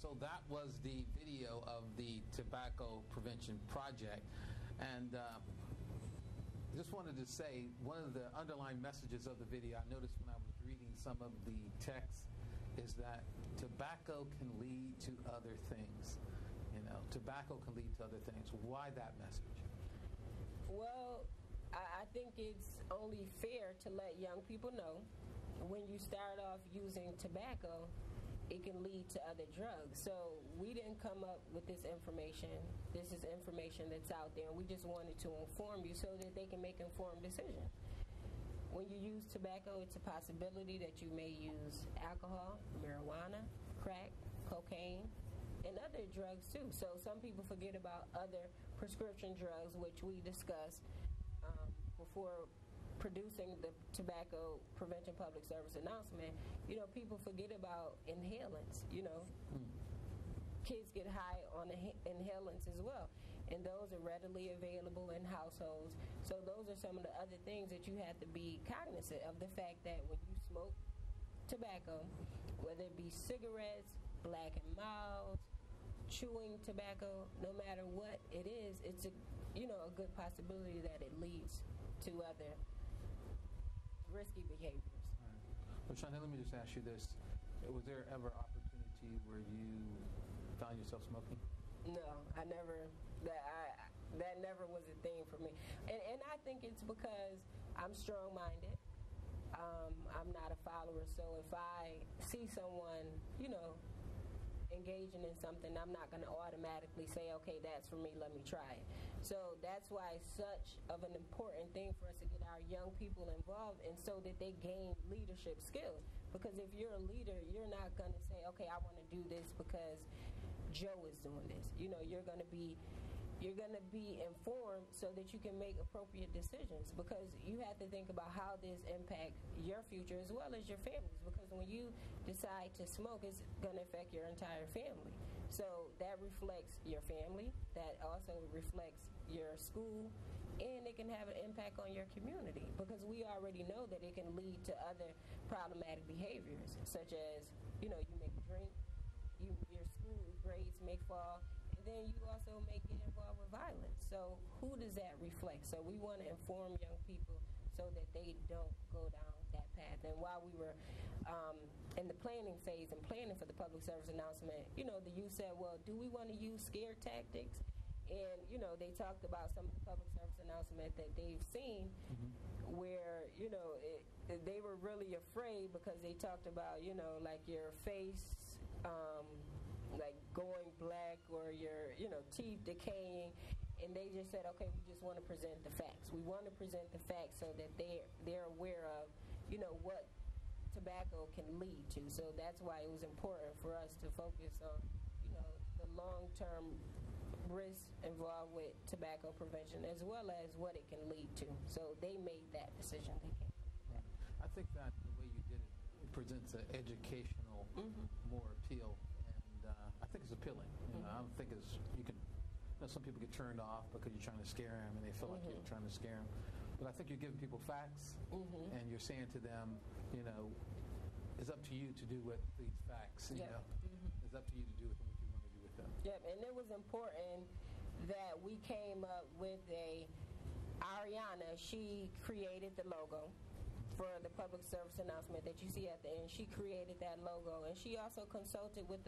So that was the video of the Tobacco Prevention Project. And just wanted to say, one of the underlying messages of the video, I noticed when I was reading some of the text, is that tobacco can lead to other things. You know, tobacco can lead to other things. Why that message? Well, I think it's only fair to let young people know when you start off using tobacco, it can lead to other drugs. So we didn't come up with this information. This is information that's out there, and we just wanted to inform you so that they can make informed decisions. When you use tobacco, it's a possibility that you may use alcohol, marijuana, crack, cocaine, and other drugs too. So some people forget about other prescription drugs, which we discussed before producing the Tobacco Prevention Public Service announcement. You know, people forget about inhalants, you know. Kids get high on inhalants as well, and those are readily available in households. So those are some of the other things that you have to be cognizant of, the fact that when you smoke tobacco, whether it be cigarettes, Black and Milds, chewing tobacco, no matter what it is, it's a good possibility that it leads to other risky behaviors. All right. Well, Chantel, let me just ask you this. Was there ever opportunity where you found yourself smoking? No, I never. That never was a thing for me. And I think it's because I'm strong-minded. I'm not a follower. So if I see someone, engaging in something, I'm not going to automatically say, okay, that's for me, let me try it. So that's why it's such of an important thing for us to get our young people involved, and so that they gain leadership skills. Because if you're a leader, you're not going to say, okay, I want to do this because Joe is doing this. You're going to be informed so that you can make appropriate decisions, because you have to think about how this impacts your future as well as your families, because when you decide to smoke, it's going to affect your entire family. So that reflects your family, that also reflects your school, and it can have an impact on your community, because we already know that it can lead to other problematic behaviors, such as, you may drink, your school grades may fall, and then you also may get involved with violence. So who does that reflect? So we want to inform young people so that they don't go down that path. And while we were in the planning phase and planning for the public service announcement, the youth said, well, do we want to use scare tactics? And, they talked about some of the public service announcement that they've seen, where, they were really afraid, because they talked about, like your face, like going black, or your, teeth decaying. And they just said, okay, we just want to present the facts. We want to present the facts so that they're aware of, what tobacco can lead to. So that's why it was important for us to focus on, the long-term risks involved with tobacco prevention, as well as what it can lead to. So they made that decision. Right. I think that the way you did it presents an educational, more appeal, and I think it's appealing. I don't think some people get turned off because you're trying to scare them, and they feel like you're trying to scare them. But I think you're giving people facts, and you're saying to them, it's up to you to do with these facts. It's up to you to do with them what you want to do with them. Yep, and it was important that we came up with Ariana, she created the logo for the public service announcement that you see at the end. She created that logo, and she also consulted with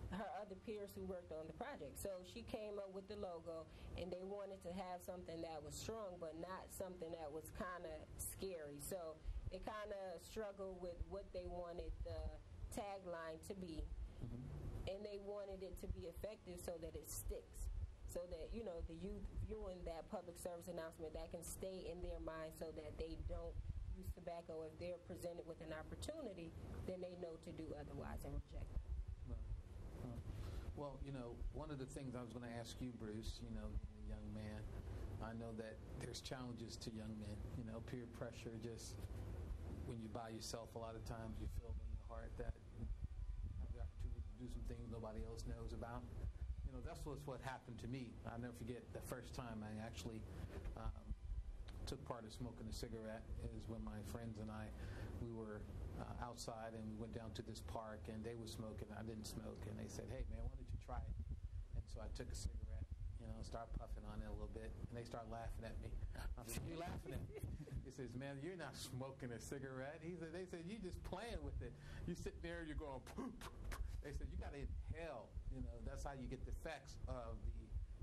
her other peers who worked on the project. So she came up with the logo, and they wanted to have something that was strong, but not something that was kind of scary. So they kind of struggled with what they wanted the tagline to be, and they wanted it to be effective so that it sticks, so that, the youth viewing that public service announcement, that can stay in their mind so that they don't use tobacco. If they're presented with an opportunity, then they know to do otherwise and reject it. Well, one of the things I was going to ask you, Bruce, being a young man, I know that there's challenges to young men, peer pressure, just when you're by yourself, a lot of times you feel in your heart that you have the opportunity to do some things nobody else knows about. That's what happened to me. I'll never forget the first time I actually took part in smoking a cigarette is when my friends and I, we were outside, and we went down to this park, and they were smoking. I didn't smoke, and they said, "Hey, man, why don't you try it?" And so I took a cigarette, start puffing on it a little bit, and they start laughing at me. I said, "You laughing at me?" He says, "Man, you're not smoking a cigarette." They said, "You just playing with it. You sitting there, you're going poof, poof, poof." They said, "You got to inhale. That's how you get the effects of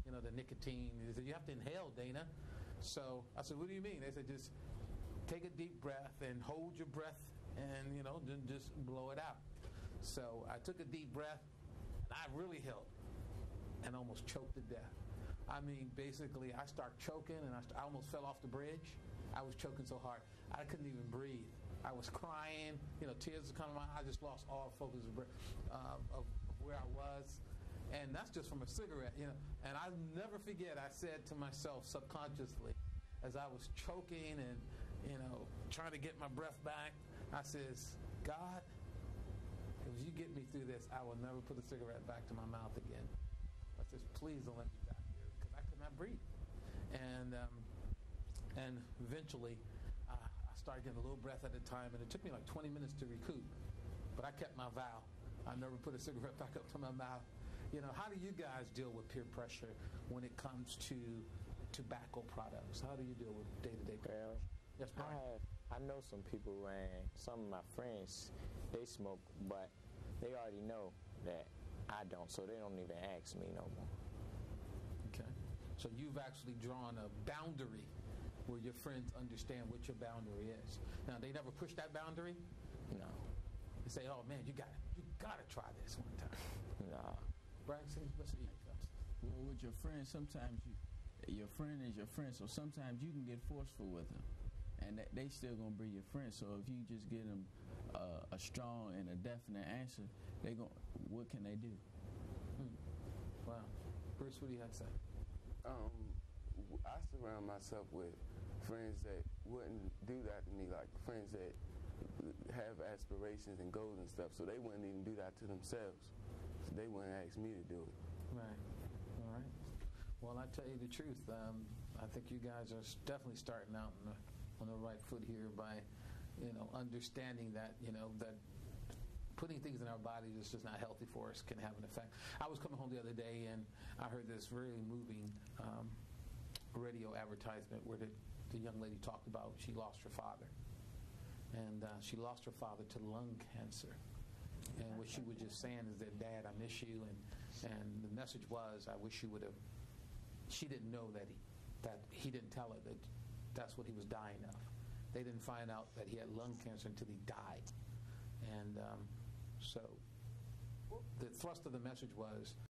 the nicotine." They said, "You have to inhale, Dana." So I said, "What do you mean?" They said, "Just take a deep breath and hold your breath, and then just blow it out." So I took a deep breath, and I really held, and almost choked to death. I mean, basically, I start choking, and I almost fell off the bridge. I was choking so hard, I couldn't even breathe. I was crying, tears were coming to my eyes. I just lost all focus of where I was. And that's just from a cigarette, And I never forget, I said to myself subconsciously, as I was choking and, trying to get my breath back, I says, "God, if you get me through this, I will never put a cigarette back to my mouth again." I says, "Please don't let me die here," because I could not breathe. And eventually, I started getting a little breath at a time, and it took me like 20 minutes to recoup. But I kept my vow. I never put a cigarette back up to my mouth. How do you guys deal with peer pressure when it comes to tobacco products? How do you deal with day-to-day peer pressure? Yes, Brian. I know some people, some of my friends, they smoke, but they already know that I don't, so they don't even ask me no more. Okay. So you've actually drawn a boundary where your friends understand what your boundary is. Now, they never push that boundary? No. They say, "Oh, man, you got to try this one time." No. Brian, let's eat first. Well, with your friends, sometimes your friend is your friend, so sometimes you can get forceful with them, and they still gonna be your friend. So if you just give them a strong and a definite answer, what can they do? Wow. Bruce, what do you have to say? I surround myself with friends that wouldn't do that to me, like friends that have aspirations and goals and stuff, so they wouldn't even do that to themselves. So they wouldn't ask me to do it. Right. All right. Well, I tell you the truth. I think you guys are definitely starting out on the right foot here by, understanding that, that putting things in our bodies is just not healthy for us can have an effect. I was coming home the other day, and I heard this really moving radio advertisement where the young lady talked about she lost her father. And she lost her father to lung cancer. And what she was just saying is that, "Dad, I miss you." And the message was, I wish you would have. She didn't know that he didn't tell her that that's what he was dying of. They didn't find out that he had lung cancer until he died. And so the thrust of the message was,